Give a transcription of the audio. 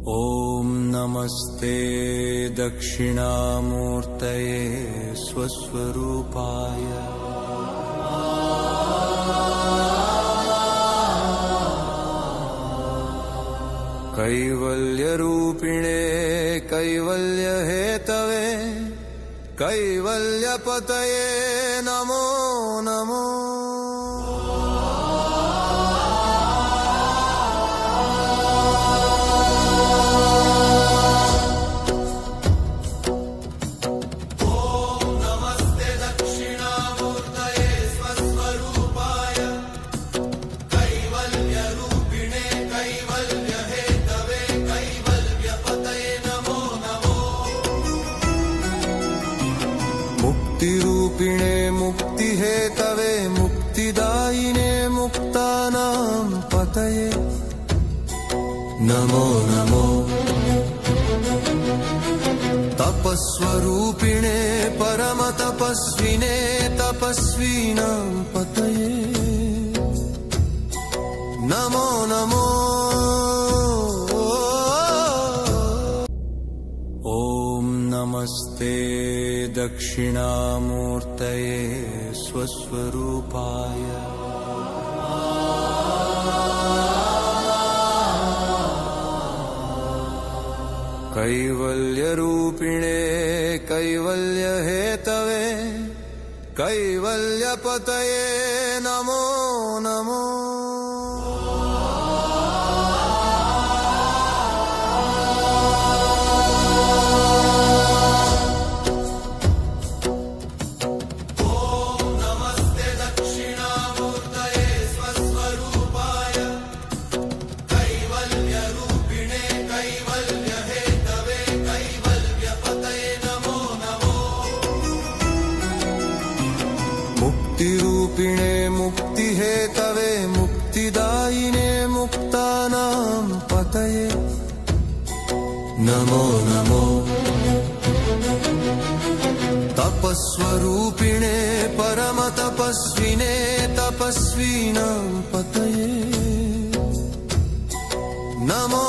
ॐ नमस्ते दक्षिणामूर्तये स्वस्वरूपाय। कैवल्यरूपिणे कैवल्यहेतवे कैवल्यपतये नमो नमो। मुक्तिरूपिणे मुक्तिहेतवे मुक्तिदायिने मुक्तानां पतये नमो नमो। तपस्वरूपिणे परमतपस्विने तपस्विनां पतये नमो नमो। ॐ नमस्ते दक्षिणामूर्तये स्वस्वरूपाय। कैवल्यरूपिणे कैवल्यहेतवे कैवल्यपतये नमो नमो। मुक्तिरूपिणे मुक्तिहेतवे मुक्तिदायिने मुक्तानां पतये नमो नमो। तपस्वरूपिणे परमतपस्विने तपस्विनां पतये नमो